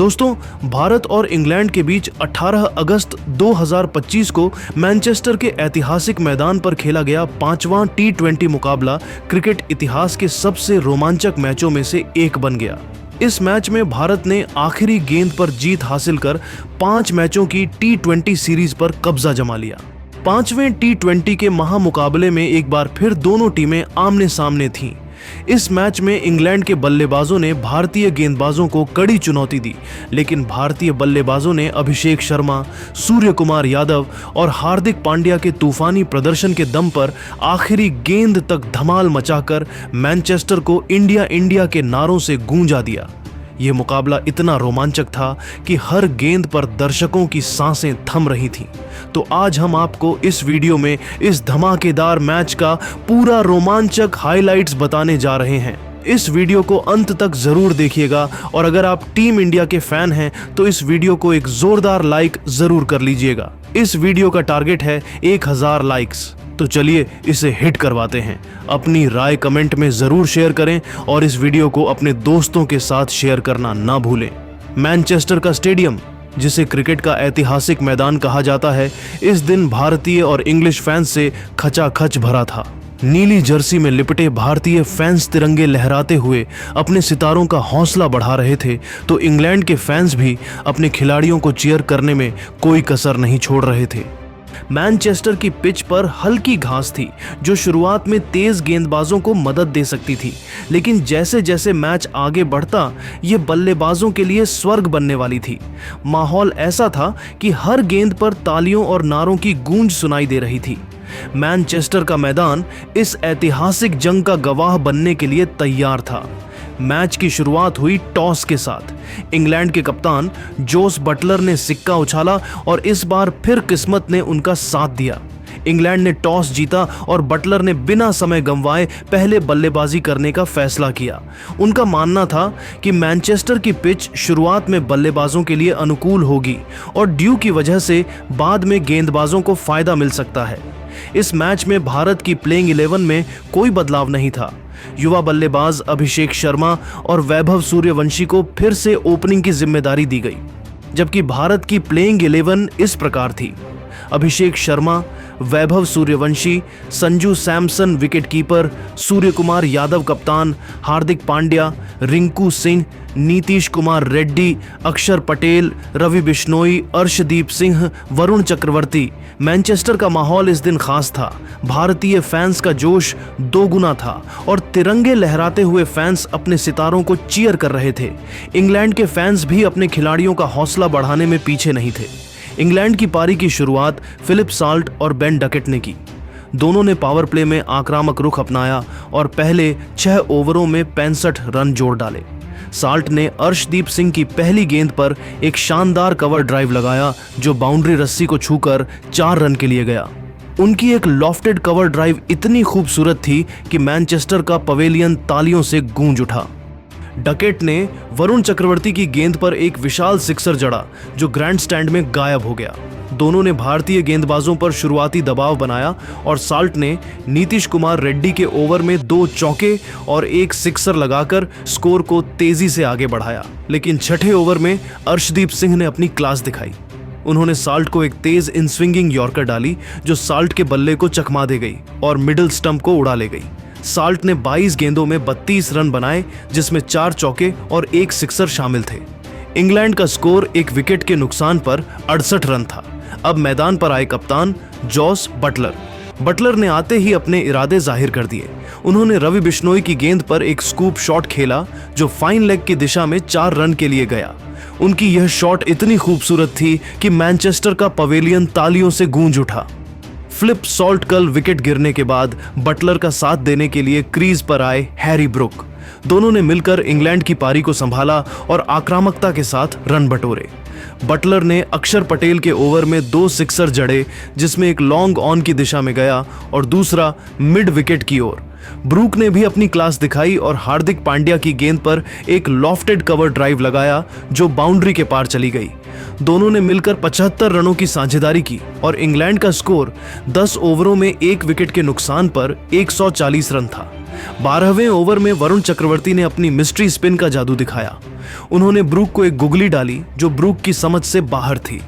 दोस्तों, भारत और इंग्लैंड के बीच 18 अगस्त 2025 को मैनचेस्टर के ऐतिहासिक मैदान पर खेला गया 5वां T20 मुकाबला क्रिकेट इतिहास के सबसे रोमांचक मैचों में से एक बन गया। इस मैच में भारत ने आखिरी गेंद पर जीत हासिल कर 5 मैचों की T20 सीरीज पर कब्जा जमा लिया। 5वें T20 के महामुकाबले में एक बार फिर दोनों टीमें आमने सामने थीं। इस मैच में इंग्लैंड के बल्लेबाजों ने भारतीय गेंदबाजों को कड़ी चुनौती दी, लेकिन भारतीय बल्लेबाजों ने अभिषेक शर्मा, सूर्य कुमार यादव और हार्दिक पांड्या के तूफानी प्रदर्शन के दम पर आखिरी गेंद तक धमाल मचाकर मैनचेस्टर को इंडिया के नारों से गूंजा दिया। ये मुकाबला इतना रोमांचक था कि हर गेंद पर दर्शकों की सांसें थम रही थीं। तो आज हम आपको इस वीडियो में इस धमाकेदार मैच का पूरा रोमांचक हाइलाइट्स बताने जा रहे हैं। इस वीडियो को अंत तक जरूर देखिएगा और अगर आप टीम इंडिया के फैन हैं तो इस वीडियो को एक जोरदार लाइक जरूर कर लीजिएगा। इस वीडियो का टारगेट है 1000 लाइक्स। तो चलिए इसे हिट करवाते हैं। अपनी राय कमेंट में जरूर शेयर करें और इस वीडियो को अपने दोस्तों के साथ शेयर करना ना भूलें। मैनचेस्टर का स्टेडियम, जिसे क्रिकेट का ऐतिहासिक मैदान कहा जाता है, इस दिन भारतीय और इंग्लिश फैंस से खचाखच भरा था। नीली जर्सी में लिपटे भारतीय फैंस तिरंगे लहराते हुए अपने सितारों का हौसला बढ़ा रहे थे, तो इंग्लैंड के फैंस भी अपने खिलाड़ियों को चीयर करने में कोई कसर नहीं छोड़ रहे थे। मैनचेस्टर की पिच पर हल्की घास थी जो शुरुआत में तेज गेंदबाजों को मदद दे सकती थी, लेकिन जैसे जैसे मैच आगे बढ़ता ये बल्लेबाजों के लिए स्वर्ग बनने वाली थी। माहौल ऐसा था कि हर गेंद पर तालियों और नारों की गूंज सुनाई दे रही थी। मैनचेस्टर का मैदान इस ऐतिहासिक जंग का गवाह बनने के लिए तैयार था। मैच की शुरुआत हुई टॉस के साथ। इंग्लैंड के कप्तान जोस बटलर ने सिक्का उछाला और इस बार फिर किस्मत ने उनका साथ दिया। इंग्लैंड ने टॉस जीता और बटलर ने बिना समय गंवाए पहले बल्लेबाजी करने का फैसला किया। उनका मानना था कि मैनचेस्टर की पिच शुरुआत में बल्लेबाजों के लिए अनुकूल होगी और ड्यू की वजह से बाद में गेंदबाजों को फायदा मिल सकता है। इस मैच में भारत की प्लेइंग 11 में कोई बदलाव नहीं था। युवा बल्लेबाज अभिषेक शर्मा और वैभव सूर्यवंशी को फिर से ओपनिंग की जिम्मेदारी दी गई, जबकि भारत की प्लेइंग 11 इस प्रकार थी: अभिषेक शर्मा, वैभव सूर्यवंशी, संजू सैमसन विकेटकीपर, सूर्य कुमार यादव कप्तान, हार्दिक पांड्या, रिंकू सिंह, नीतीश कुमार रेड्डी, अक्षर पटेल, रवि बिश्नोई, अर्शदीप सिंह, वरुण चक्रवर्ती। मैनचेस्टर का माहौल इस दिन खास था। भारतीय फैंस का जोश दोगुना था और तिरंगे लहराते हुए फैंस अपने सितारों को चीयर कर रहे थे। इंग्लैंड के फैंस भी अपने खिलाड़ियों का हौसला बढ़ाने में पीछे नहीं थे। इंग्लैंड की पारी की शुरुआत फिलिप साल्ट और बेन डकेट ने की। दोनों ने पावर प्ले में आक्रामक रुख अपनाया और पहले 6 ओवरों में 65 रन जोड़ डाले। साल्ट ने अर्शदीप सिंह की पहली गेंद पर एक शानदार कवर ड्राइव लगाया जो बाउंड्री रस्सी को छूकर 4 रन के लिए गया। उनकी एक लॉफ्टेड कवर ड्राइव इतनी खूबसूरत थी कि मैनचेस्टर का पवेलियन तालियों से गूंज उठा। डकेट ने वरुण चक्रवर्ती की गेंद पर एक विशाल सिक्सर जड़ा जो ग्रैंडस्टैंड में गायब हो गया। दोनों ने भारतीय गेंदबाजों पर शुरुआती दबाव बनाया और साल्ट ने नीतीश कुमार रेड्डी के ओवर में 2 चौके और एक सिक्सर लगाकर स्कोर को तेजी से आगे बढ़ाया। लेकिन 6ठे ओवर में अर्शदीप सिंह ने अपनी क्लास दिखाई। उन्होंने साल्ट को एक तेज इन स्विंगिंग यॉर्कर डाली जो साल्ट के बल्ले को चकमा दे गई और मिडिल स्टंप को उड़ा ले गई। साल्ट ने 22 गेंदों में 32 रन बनाए, जिसमें 4 चौके और एक सिक्सर शामिल थे। इंग्लैंड का स्कोर एक विकेट के नुकसान पर 68 रन था। अब मैदान पर आए कप्तान जोस बटलर ने आते ही अपने इरादे जाहिर कर दिए। उन्होंने रवि बिश्नोई की गेंद पर एक स्कूप शॉट खेला जो फाइन लेग की दिशा में 4 रन के लिए गया। उनकी यह शॉट इतनी खूबसूरत थी कि मैनचेस्टर का पवेलियन तालियों से गूंज उठा। फ्लिप सॉल्ट कल विकेट गिरने के बाद बटलर का साथ देने के लिए क्रीज पर आए हैरी ब्रुक। दोनों ने मिलकर इंग्लैंड की पारी को संभाला और आक्रामकता के साथ रन बटोरे। बटलर ने अक्षर पटेल के ओवर में 2 सिक्सर जड़े, जिसमें एक लॉन्ग ऑन की दिशा में गया और दूसरा मिड विकेट की ओर। ब्रूक ने भी अपनी क्लास दिखाई और हार्दिक पांड्या की गेंद पर एक लॉफ्टेड कवर ड्राइव लगाया जो बाउंड्री के पार चली गई। दोनों ने मिलकर 75 रनों की साझेदारी की और इंग्लैंड का स्कोर 10 ओवरों में 1 विकेट के नुकसान पर 140 रन था। 12वें ओवर में वरुण चक्रवर्ती ने अपनी मिस्ट्री स्पिन का जादू दिखाया। उन्होंने ब्रूक को एक गुगली डाली जो ब्रूक की समझ से बाहर थी।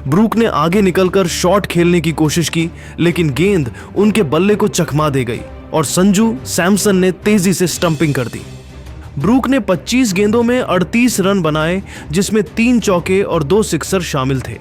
ब्रूक ने आगे निकलकर शॉट खेलने की कोशिश की, लेकिन गेंद उनके बल्ले को चकमा दे गई और संजू सैमसन ने तेजी से स्टंपिंग कर दी। ब्रूक ने 25 गेंदों में 38 रन बनाए, जिसमें 3 चौके और 2 सिक्सर शामिल थे।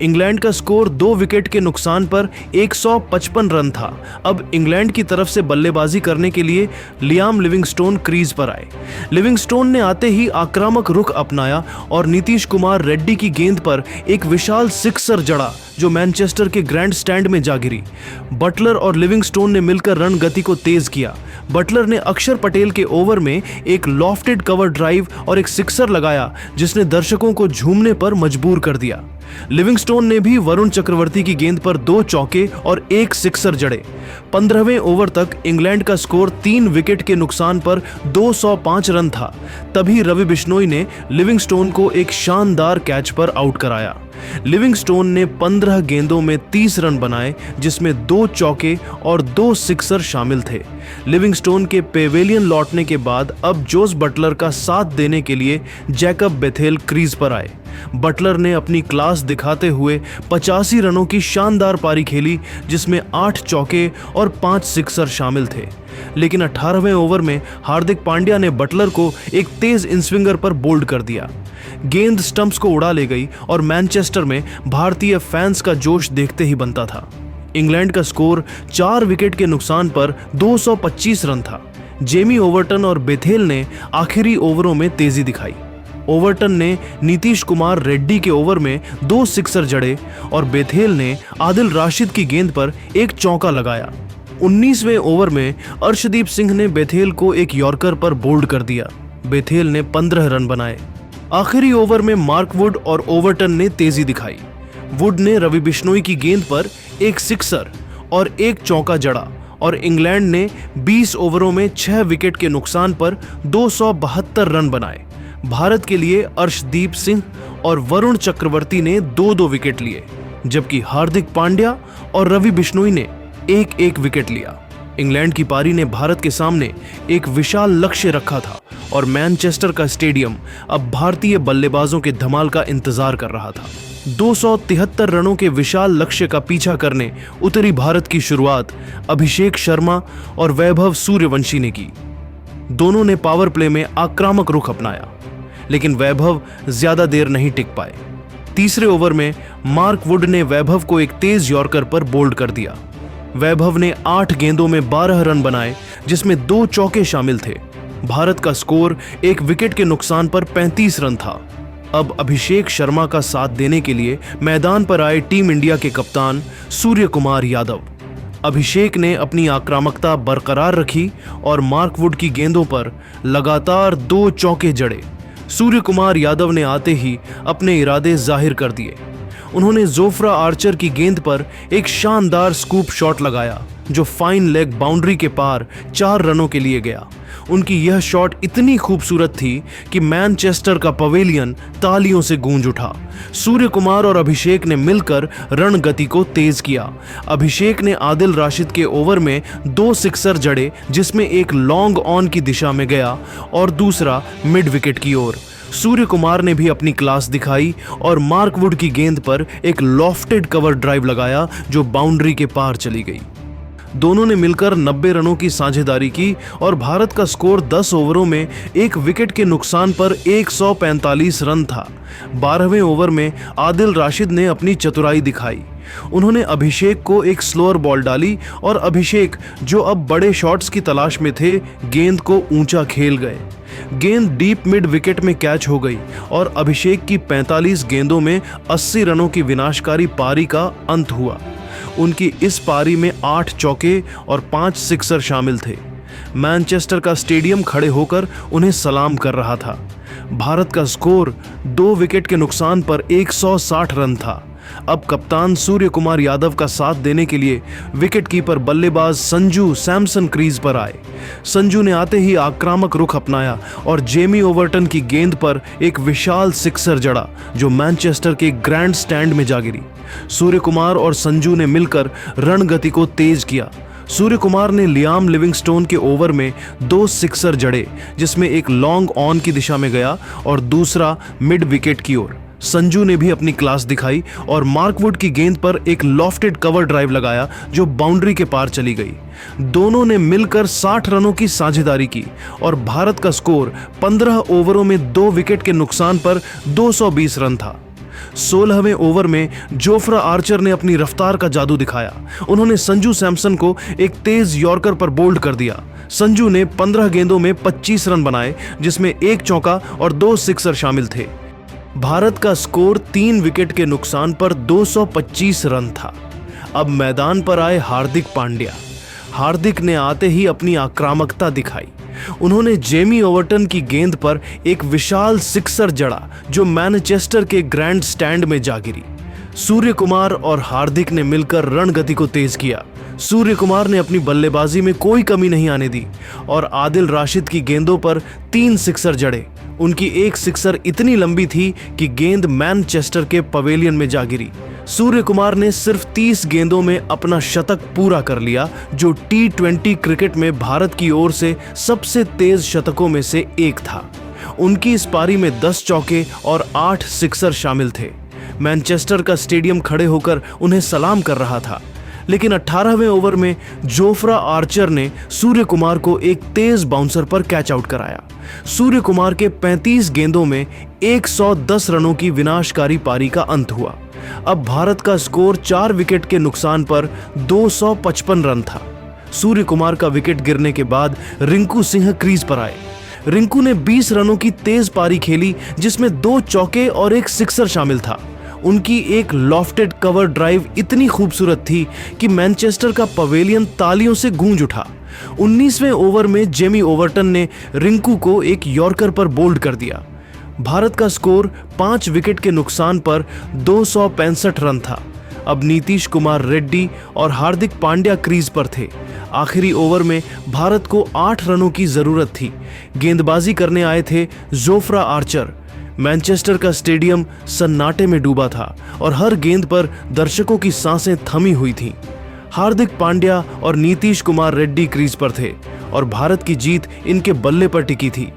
इंग्लैंड का स्कोर 2 विकेट के नुकसान पर 155 रन था। अब इंग्लैंड की तरफ से बल्लेबाजी करने के लिए लियाम लिविंगस्टोन क्रीज पर आए। लिविंगस्टोन ने आते ही आक्रामक रुख अपनाया और नीतीश कुमार रेड्डी की गेंद पर एक विशाल सिक्सर जड़ा जो मैनचेस्टर के ग्रैंड स्टैंड में जा गिरी। बटलर और लिविंगस्टोन ने मिलकर रन गति को तेज किया। बटलर ने अक्षर पटेल के ओवर में एक लॉफ्टेड कवर ड्राइव और एक सिक्सर लगाया, जिसने दर्शकों को झूमने पर मजबूर कर दिया। लिविंगस्टोन ने भी वरुण चक्रवर्ती की गेंद पर 2 चौके और 1 सिक्सर जड़े। 15वें ओवर तक इंग्लैंड का स्कोर 3 विकेट के नुकसान पर 205 रन था। तभी रवि बिश्नोई ने लिविंगस्टोन को एक शानदार कैच पर आउट कराया। लिविंगस्टोन ने 15 गेंदों में 30 रन बनाए, जिसमें 2 चौके और 2 सिक्सर शामिल थे। लिविंगस्टोन के पेवेलियन लौटने के बाद अब जोस बटलर का साथ देने के लिए जैकब बेथेल क्रीज पर आए। बटलर ने अपनी क्लास दिखाते हुए 85 रनों की शानदार पारी खेली, जिसमें 8 चौके और 5 सिक्सर शामिल थे। लेकिन 18वें ओवर में हार्दिक पांड्या ने बटलर को एक तेज इनस्विंगर पर बोल्ड कर दिया। गेंद स्टंप्स को उड़ा ले गई और मैनचेस्टर में भारतीय फैंस का जोश देखते ही बनता था। इंग्लैंड का स्कोर 4 विकेट के नुकसान पर 225 रन था। जेमी ओवर्टन और बेथेल ने आखिरी ओवरों में तेजी दिखाई। ओवर्टन ने नीतीश कुमार रेड्डी के ओवर में 2 सिक्सर जड़े और बेथेल ने आदिल राशिद की गेंद पर एक चौका लगाया। 19वें ओवर में अर्शदीप सिंह ने बेथेल को एक यॉर्कर पर बोल्ड कर दिया। बेथेल ने 15 रन बनाए। आखिरी ओवर में मार्क वुड और ओवर्टन ने तेजी दिखाई। वुड ने रवि बिश्नोई की गेंद पर एक सिक्सर और एक चौका जड़ा और इंग्लैंड ने 20 ओवरों में 6 विकेट के नुकसान पर 272 रन बनाए। भारत के लिए अर्शदीप सिंह और वरुण चक्रवर्ती ने 2-2 विकेट लिए, जबकि हार्दिक पांड्या और रवि बिश्नोई ने 1-1 विकेट लिया। इंग्लैंड की पारी ने भारत के सामने एक विशाल लक्ष्य रखा था और मैनचेस्टर का स्टेडियम अब भारतीय बल्लेबाजों के धमाल का इंतजार कर रहा था। 273 रनों के विशाल लक्ष्य का पीछा करने उतरी भारत की शुरुआत अभिषेक शर्मा और वैभव सूर्यवंशी ने की। दोनों ने पावर प्ले में आक्रामक रुख अपनाया, लेकिन वैभव ज्यादा देर नहीं टिक पाए। तीसरे ओवर में मार्क वुड ने वैभव को एक तेज यॉर्कर पर बोल्ड कर दिया। वैभव ने 8 गेंदों में 12 रन बनाए, जिसमें 2 चौके शामिल थे। भारत का स्कोर 1 विकेट के नुकसान पर 35 रन था। अब अभिषेक शर्मा का साथ देने के लिए मैदान पर आए टीम इंडिया के कप्तान सूर्य कुमार यादव। अभिषेक ने अपनी आक्रामकता बरकरार रखी और मार्क वुड की गेंदों पर लगातार 2 चौके जड़े। सूर्य कुमार यादव ने आते ही अपने इरादे जाहिर कर दिए। उन्होंने जोफ्रा आर्चर की गेंद पर एक शानदार स्कूप शॉट लगाया जो फाइन लेग बाउंड्री के पार 4 रनों के लिए गया। उनकी यह शॉट इतनी खूबसूरत थी कि मैनचेस्टर का पवेलियन तालियों से गूंज उठा। सूर्य कुमार और अभिषेक ने मिलकर रण गति को तेज किया। अभिषेक ने आदिल राशिद के ओवर में 2 सिक्सर जड़े, जिसमें एक लॉन्ग ऑन की दिशा में गया और दूसरा मिड विकेट की ओर। सूर्य कुमार ने भी अपनी क्लास दिखाई और मार्क वुड की गेंद पर एक लॉफ्टेड कवर ड्राइव लगाया जो बाउंड्री के पार चली गई। दोनों ने मिलकर 90 रनों की साझेदारी की और भारत का स्कोर 10 ओवरों में 1 विकेट के नुकसान पर 145 रन था। 12वें ओवर में आदिल राशिद ने अपनी चतुराई दिखाई। उन्होंने अभिषेक को एक स्लोअर बॉल डाली और अभिषेक, जो अब बड़े शॉट्स की तलाश में थे, गेंद को ऊंचा खेल गए। गेंद डीप मिड विकेट में कैच हो गई और अभिषेक की 45 गेंदों में 80 रनों की विनाशकारी पारी का अंत हुआ। उनकी इस पारी में 8 चौके और 5 सिक्सर शामिल थे। मैनचेस्टर का स्टेडियम खड़े होकर उन्हें सलाम कर रहा था। भारत का स्कोर 2 विकेट के नुकसान पर 160 रन था। अब कप्तान सूर्य कुमार यादव का साथ देने के लिए विकेटकीपर बल्लेबाज संजू सैमसन क्रीज पर आए। संजू ने आते ही आक्रामक रुख अपनाया और जेमी ओवर्टन की गेंद पर एक विशाल सिक्सर जड़ा जो मैनचेस्टर के ग्रैंड स्टैंड में जा गिरी। सूर्य कुमार और संजू ने मिलकर रणगति को तेज किया। सूर्य कुमार ने लियाम लिविंगस्टोन के ओवर में 2 सिक्सर जड़े, जिसमें एक लॉन्ग ऑन की दिशा में गया और दूसरा मिड विकेट की ओर। संजू ने भी अपनी क्लास दिखाई और मार्कवुड की गेंद पर एक लॉफ्टेड कवर ड्राइव लगाया जो बाउंड्री के पार चली गई। दोनों ने मिलकर 60 रनों की साझेदारी की और भारत का स्कोर 15 ओवरों में 2 विकेट के नुकसान पर 220 रन था। 16वें ओवर में जोफ्रा आर्चर ने अपनी रफ्तार का जादू दिखाया। उन्होंने संजू सैमसन को एक तेज यॉर्कर पर बोल्ड कर दिया। संजू ने 15 गेंदों में 25 रन बनाए, जिसमें 1 चौका और 2 सिक्सर शामिल थे। भारत का स्कोर 3 विकेट के नुकसान पर 225 रन था। अब मैदान पर आए हार्दिक पांड्या। हार्दिक ने आते ही अपनी आक्रामकता दिखाई। उन्होंने जेमी ओवर्टन की गेंद पर एक विशाल सिक्सर जड़ा जो मैनचेस्टर के ग्रैंड स्टैंड में जा गिरी। सूर्य कुमार और हार्दिक ने मिलकर रणगति को तेज किया। सूर्य कुमार ने अपनी बल्लेबाजी में कोई कमी नहीं आने दी और आदिल राशिद की गेंदों पर 3 सिक्सर जड़े। उनकी एक सिक्सर इतनी लंबी थी कि गेंद मैनचेस्टर के पवेलियन में जा गिरी। सूर्य कुमार ने सिर्फ 30 गेंदों में अपना शतक पूरा कर लिया, जो T20 क्रिकेट में भारत की ओर से सबसे तेज शतकों में से एक था। उनकी इस पारी में 10 चौके और 8 सिक्सर शामिल थे। मैनचेस्टर का स्टेडियम खड़े होकर उन्हें सलाम कर रहा था, लेकिन 18वें ओवर में जोफ्रा आर्चर ने सूर्य कुमार को एक तेज बाउंसर पर कैच आउट कराया। सूर्य कुमार के 35 गेंदों में 110 रनों की विनाशकारी पारी का अंत हुआ। अब भारत का स्कोर 4 विकेट के नुकसान पर 255 रन था। सूर्य कुमार का विकेट गिरने के बाद रिंकू सिंह क्रीज पर आए। रिंकू ने 20 रनों की तेज पारी खेली, जिसमें 2 चौके और 1 सिक्सर शामिल था। उनकी एक लॉफ्टेड कवर ड्राइव इतनी खूबसूरत थी कि मैनचेस्टर का पवेलियन तालियों से गूंज उठा। 19वें ओवर में जेमी ओवर्टन ने रिंकू को एक यॉर्कर पर बोल्ड कर दिया। भारत का स्कोर 5 विकेट के नुकसान पर 265 रन था। अब नीतीश कुमार रेड्डी और हार्दिक पांड्या क्रीज पर थे। आखिरी ओवर में भारत को 8 रनों की जरूरत थी। गेंदबाजी करने आए थे जोफ्रा आर्चर। मैनचेस्टर का स्टेडियम सन्नाटे में डूबा था और हर गेंद पर दर्शकों की सांसें थमी हुई थीं। हार्दिक पांड्या और नीतीश कुमार रेड्डी क्रीज पर थे और भारत की जीत इनके बल्ले पर टिकी थी।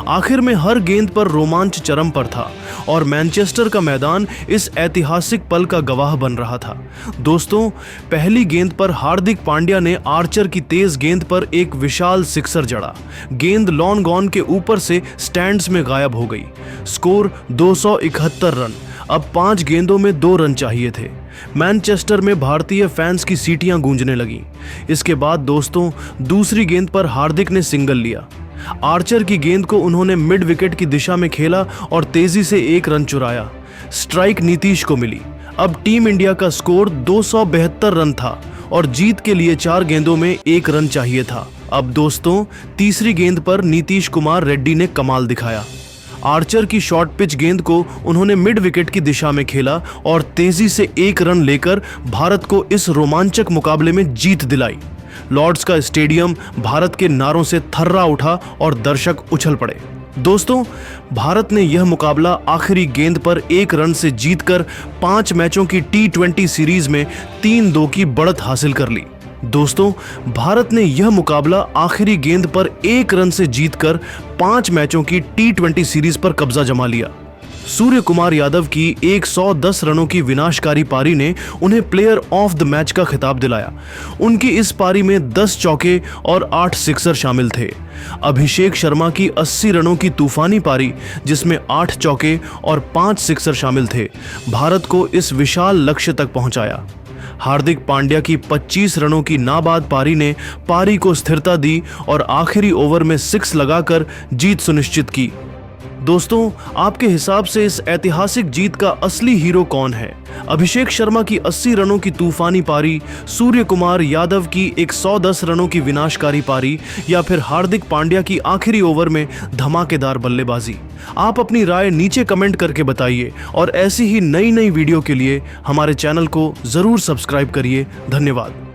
आखिर में हर गेंद पर रोमांच चरम पर था और मैनचेस्टर का मैदान इस ऐतिहासिक पल का गवाह बन रहा था। दोस्तों, पहली गेंद पर हार्दिक पांड्या ने आर्चर की तेज गेंद पर एक विशाल सिक्सर जड़ा। गेंद लॉन गॉन के ऊपर से स्टैंड्स में गायब हो गई। Score 271 run. अब 5 गेंदों में 2 रन चाहिए थे। मैनचेस्टर में भारतीय फैंस की सीटियां गूंजने लगीं। इसके बाद दोस्तों, दूसरी गेंद पर हार्दिक ने सिंगल लिया। आर्चर की गेंद को उन्होंने मिड विकेट की दिशा में खेला और तेजी से 1 रन चुराया। स्ट्राइक नीतीश को मिली। अब टीम इंडिया का स्कोर 272 रन था और जीत के लिए 4 गेंदों में 1 रन चाहिए था। अब दोस्तों, तीसरी गेंद पर नीतीश कुमार रेड्डी ने कमाल दिखाया। आर्चर की शॉर्ट पिच गेंद को उन्होंने मिड विकेट की दिशा में खेला और तेजी से 1 रन लेकर भारत को इस रोमांचक मुकाबले में जीत दिलाई। लॉर्ड्स का स्टेडियम भारत के नारों से थर्रा उठा और दर्शक उछल पड़े। दोस्तों, भारत ने यह मुकाबला आखिरी गेंद पर 1 रन से जीतकर 5 मैचों की T20 सीरीज में 3-2 की बढ़त हासिल कर ली। दोस्तों, भारत ने यह मुकाबला आखिरी गेंद पर 1 रन से जीतकर 5 मैचों की T20 सीरीज पर कब्जा जमा लिया। सूर्य कुमार यादव की 110 रनों की विनाशकारी पारी ने उन्हें प्लेयर ऑफ द मैच का खिताब दिलाया। उनकी इस पारी में 10 चौके और 8 सिक्सर शामिल थे। अभिषेक शर्मा की 80 रनों की तूफानी पारी, जिसमें 8 चौके और 5 सिक्सर शामिल थे, भारत को इस विशाल लक्ष्य तक पहुंचाया। हार्दिक पांड्या की 25 रनों की नाबाद पारी ने पारी को स्थिरता दी और आखिरी ओवर में 6 लगाकर जीत सुनिश्चित की। दोस्तों, आपके हिसाब से इस ऐतिहासिक जीत का असली हीरो कौन है? अभिषेक शर्मा की 80 रनों की तूफानी पारी, सूर्य कुमार यादव की 110 रनों की विनाशकारी पारी, या फिर हार्दिक पांड्या की आखिरी ओवर में धमाकेदार बल्लेबाजी? आप अपनी राय नीचे कमेंट करके बताइए और ऐसी ही नई वीडियो के लिए हमारे चैनल को जरूर सब्सक्राइब करिए। धन्यवाद।